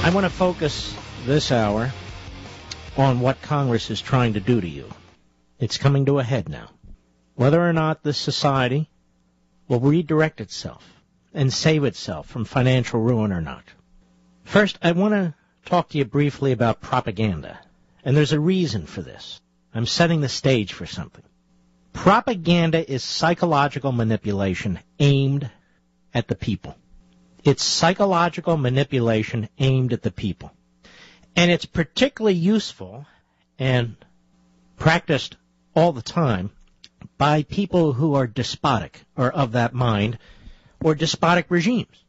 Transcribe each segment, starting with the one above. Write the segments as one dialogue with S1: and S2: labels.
S1: I want to focus this hour on what Congress is trying to do to you. It's coming to a head now. Whether or not this society will redirect itself and save itself from financial ruin or not. First, I want to talk to you briefly about propaganda. And there's a reason for this. I'm setting the stage for something. Propaganda is psychological manipulation aimed at the people. It's psychological manipulation aimed at the people. And it's particularly useful and practiced all the time by people who are despotic or of that mind or despotic regimes.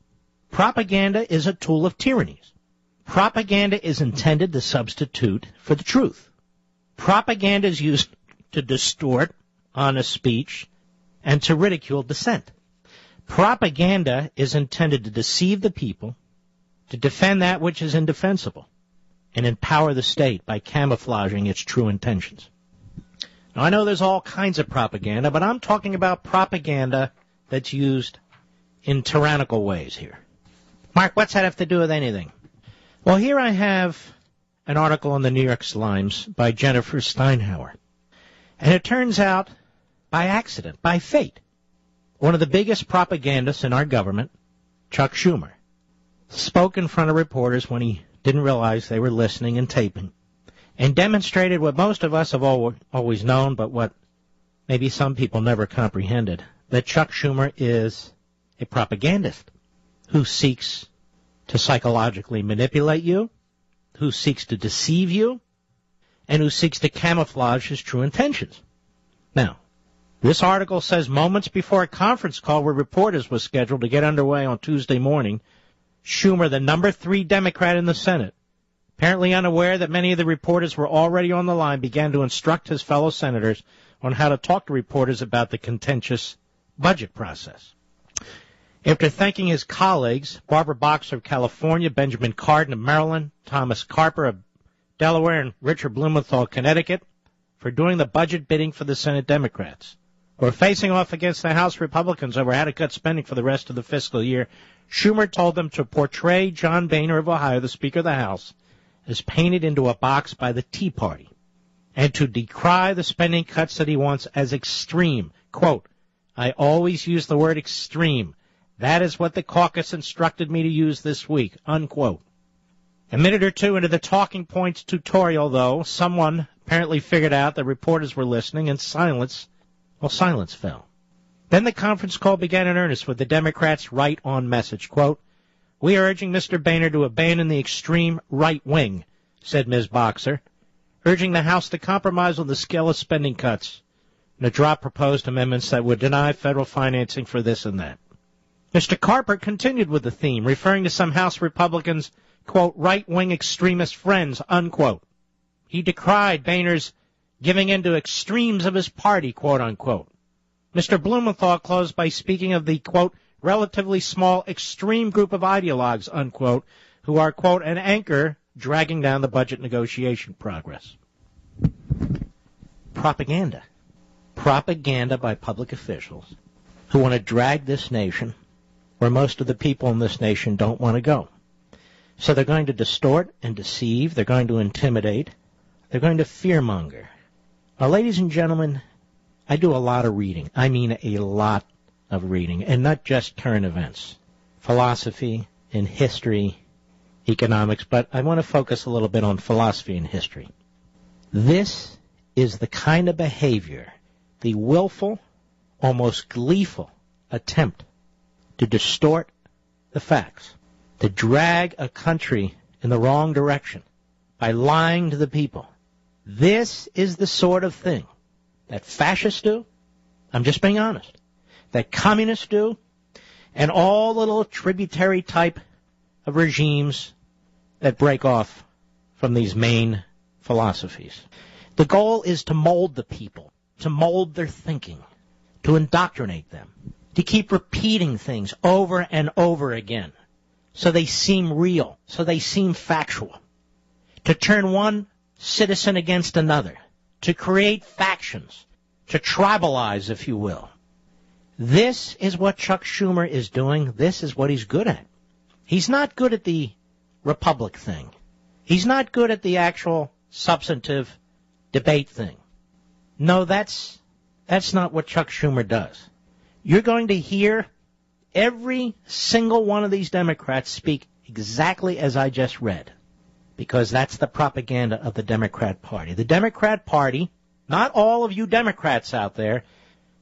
S1: Propaganda is a tool of tyrannies. Propaganda is intended to substitute for the truth. Propaganda is used to distort honest speech and to ridicule dissent. Propaganda is intended to deceive the people, to defend that which is indefensible, and empower the state by camouflaging its true intentions. Now, I know there's all kinds of propaganda, but I'm talking about propaganda that's used in tyrannical ways here. Mark, what's that have to do with anything? Well, here I have an article in the New York Times by Jennifer Steinhauer. And it turns out, by accident, by fate, one of the biggest propagandists in our government, Chuck Schumer, spoke in front of reporters when he didn't realize they were listening and taping, and demonstrated what most of us have always known, but what maybe some people never comprehended, that Chuck Schumer is a propagandist who seeks to psychologically manipulate you, who seeks to deceive you, and who seeks to camouflage his true intentions. Now, this article says moments before a conference call with reporters was scheduled to get underway on Tuesday morning, Schumer, the number 3 Democrat in the Senate, apparently unaware that many of the reporters were already on the line, began to instruct his fellow senators on how to talk to reporters about the contentious budget process. After thanking his colleagues, Barbara Boxer of California, Benjamin Cardin of Maryland, Thomas Carper of Delaware, and Richard Blumenthal of Connecticut, for doing the budget bidding for the Senate Democrats, who are facing off against the House Republicans over how to cut spending for the rest of the fiscal year, Schumer told them to portray John Boehner of Ohio, the Speaker of the House, as painted into a box by the Tea Party, and to decry the spending cuts that he wants as extreme. Quote, I always use the word extreme. That is what the caucus instructed me to use this week, unquote. A minute or two into the talking points tutorial, though, someone apparently figured out that reporters were listening, and silence fell. Then the conference call began in earnest with the Democrats' right-on message. Quote, we are urging Mr. Boehner to abandon the extreme right wing, said Ms. Boxer, urging the House to compromise on the scale of spending cuts and to drop proposed amendments that would deny federal financing for this and that. Mr. Carper continued with the theme, referring to some House Republicans, quote, right-wing extremist friends, unquote. He decried Boehner's giving in to extremes of his party, quote, unquote. Mr. Blumenthal closed by speaking of the, quote, relatively small extreme group of ideologues, unquote, who are, quote, an anchor dragging down the budget negotiation progress. Propaganda. Propaganda by public officials who want to drag this nation where most of the people in this nation don't want to go. So they're going to distort and deceive. They're going to intimidate. They're going to fearmonger. Now, ladies and gentlemen, I do a lot of reading. I mean a lot of reading, and not just current events. Philosophy and history, economics, but I want to focus a little bit on philosophy and history. This is the kind of behavior, the willful, almost gleeful attempt to distort the facts, to drag a country in the wrong direction by lying to the people. This is the sort of thing that fascists do, I'm just being honest, that communists do, and all the little tributary type of regimes that break off from these main philosophies. The goal is to mold the people, to mold their thinking, to indoctrinate them, to keep repeating things over and over again so they seem real, so they seem factual, to turn one citizen against another, to create factions, to tribalize, if you will. This is what Chuck Schumer is doing. This is what he's good at. He's not good at the republic thing. He's not good at the actual substantive debate thing. No, that's not what Chuck Schumer does. You're going to hear every single one of these Democrats speak exactly as I just read, because that's the propaganda of the Democrat Party. The Democrat Party, not all of you Democrats out there,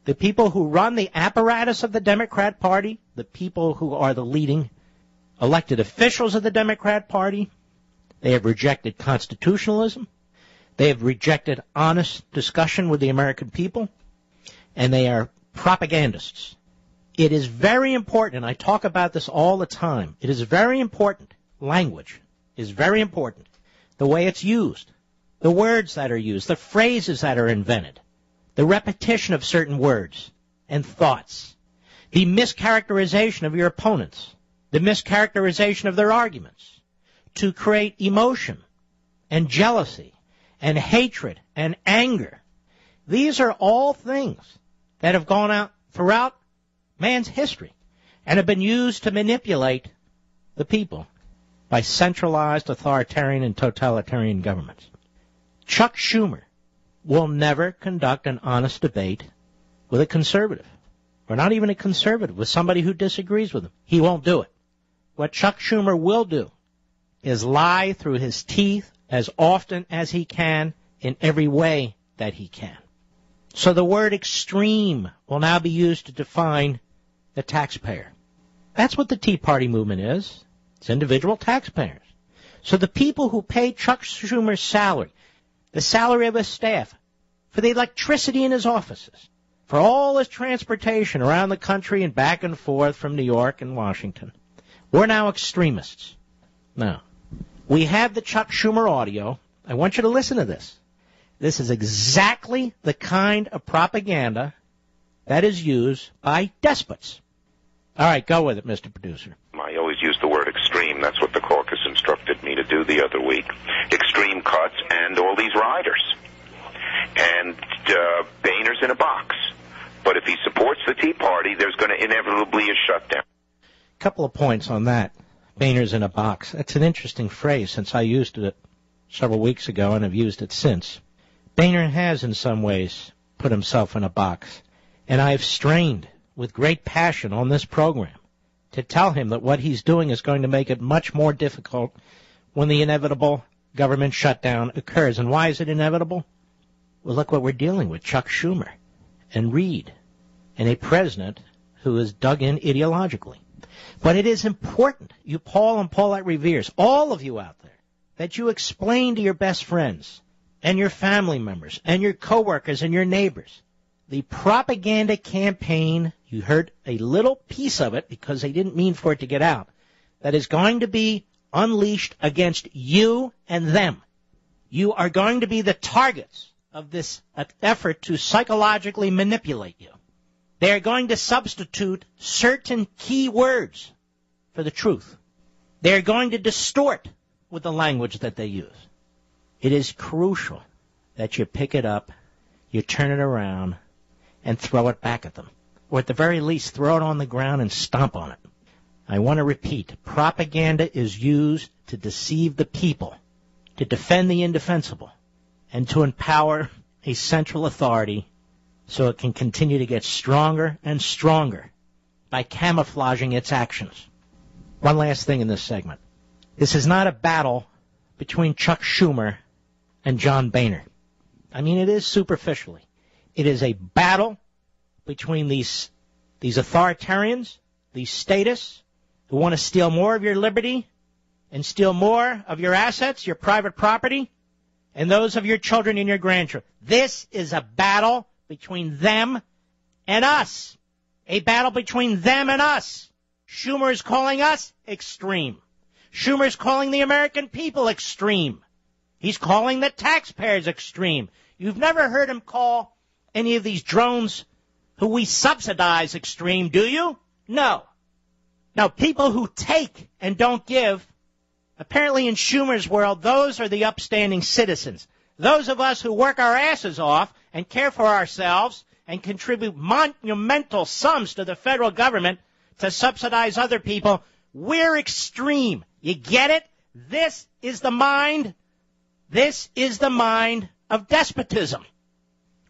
S1: the people who run the apparatus of the Democrat Party, the people who are the leading elected officials of the Democrat Party, they have rejected constitutionalism. They have rejected honest discussion with the American people. And they are propagandists. It is very important, and I talk about this all the time, it is very important, language is very important, the way it's used, the words that are used, the phrases that are invented, the repetition of certain words and thoughts, the mischaracterization of your opponents, the mischaracterization of their arguments, to create emotion and jealousy and hatred and anger. These are all things that have gone out throughout man's history and have been used to manipulate the people by centralized authoritarian and totalitarian governments. Chuck Schumer will never conduct an honest debate with a conservative, or not even a conservative, with somebody who disagrees with him. He won't do it. What Chuck Schumer will do is lie through his teeth as often as he can in every way that he can. So the word extreme will now be used to define the taxpayer. That's what the Tea Party movement is. It's individual taxpayers. So the people who pay Chuck Schumer's salary, the salary of his staff, for the electricity in his offices, for all his transportation around the country and back and forth from New York and Washington, we're now extremists. Now, we have the Chuck Schumer audio. I want you to listen to this. This is exactly the kind of propaganda that is used by despots. All right, go with it, Mr. Producer.
S2: I always use the word extreme. That's what the caucus instructed me to do the other week. Extreme cuts and all these riders. And Boehner's in a box. But if he supports the Tea Party, there's going to inevitably be a shutdown.
S1: A couple of points on that. Boehner's in a box. That's an interesting phrase since I used it several weeks ago and have used it since. Boehner has in some ways put himself in a box. And I've strained with great passion on this program to tell him that what he's doing is going to make it much more difficult when the inevitable government shutdown occurs. And why is it inevitable? Well, look what we're dealing with, Chuck Schumer and Reid and a president who is dug in ideologically. But it is important, you Paul and Paulette Revere's, all of you out there, that you explain to your best friends and your family members and your coworkers and your neighbors the propaganda campaign, you heard a little piece of it because they didn't mean for it to get out, that is going to be unleashed against you and them. You are going to be the targets of this effort to psychologically manipulate you. They are going to substitute certain key words for the truth. They are going to distort with the language that they use. It is crucial that you pick it up, you turn it around, and throw it back at them. Or at the very least, throw it on the ground and stomp on it. I want to repeat, propaganda is used to deceive the people, to defend the indefensible, and to empower a central authority so it can continue to get stronger and stronger by camouflaging its actions. One last thing in this segment. This is not a battle between Chuck Schumer and John Boehner. I mean, it is superficially. It is a battle between these authoritarians, these statists, who want to steal more of your liberty and steal more of your assets, your private property, and those of your children and your grandchildren. This is a battle between them and us. A battle between them and us. Schumer is calling us extreme. Schumer is calling the American people extreme. He's calling the taxpayers extreme. You've never heard him call any of these drones who we subsidize extreme, do you? No. Now, people who take and don't give, apparently in Schumer's world, those are the upstanding citizens. Those of us who work our asses off and care for ourselves and contribute monumental sums to the federal government to subsidize other people, we're extreme. You get it? This is the mind of despotism,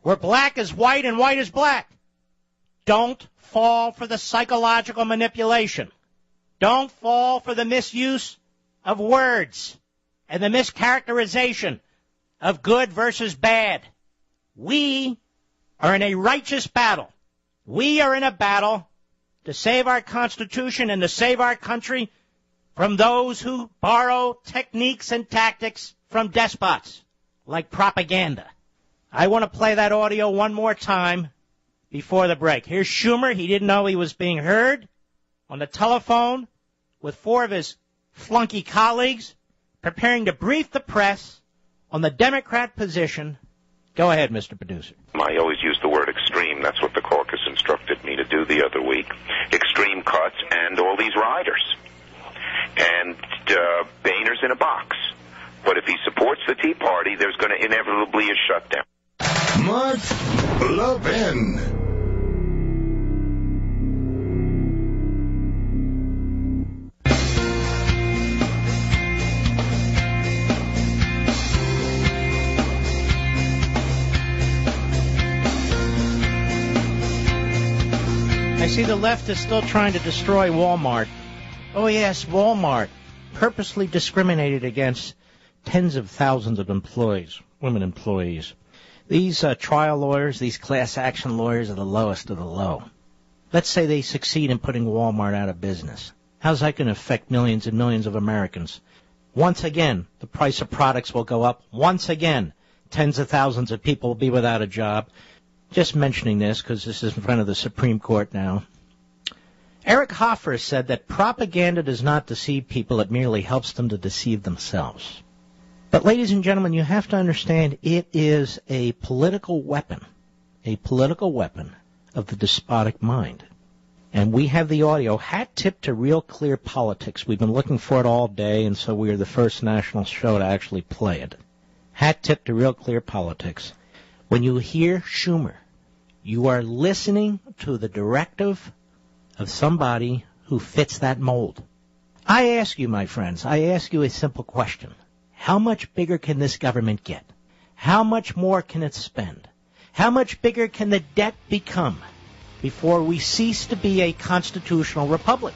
S1: where black is white and white is black. Don't fall for the psychological manipulation. Don't fall for the misuse of words and the mischaracterization of good versus bad. We are in a righteous battle. We are in a battle to save our Constitution and to save our country from those who borrow techniques and tactics from despots, like propaganda. I want to play that audio one more time before the break. Here's Schumer. He didn't know he was being heard on the telephone with 4 of his flunky colleagues, preparing to brief the press on the Democrat position. Go ahead, Mr. Producer.
S2: I always use the word extreme. That's what the caucus instructed me to do the other week. Extreme cuts and all these riders. And Boehner's in a box. But if he supports the Tea Party, there's going to inevitably be a shutdown.
S3: Mark Levin.
S1: I see the left is still trying to destroy Walmart. Oh, yes, Walmart purposely discriminated against tens of thousands of employees, women employees. These trial lawyers, these class action lawyers are the lowest of the low. Let's say they succeed in putting Walmart out of business. How's that going to affect millions and millions of Americans? Once again, the price of products will go up. Once again, tens of thousands of people will be without a job. Just mentioning this because this is in front of the Supreme Court now. Eric Hoffer said that propaganda does not deceive people, it merely helps them to deceive themselves. But ladies and gentlemen, you have to understand it is a political weapon of the despotic mind. And we have the audio, hat tip to Real Clear Politics. We've been looking for it all day, and so we are the first national show to actually play it. Hat tip to Real Clear Politics. When you hear Schumer, you are listening to the directive of somebody who fits that mold. I ask you, my friends, a simple question. How much bigger can this government get? How much more can it spend? How much bigger can the debt become before we cease to be a constitutional republic?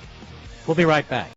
S1: We'll be right back.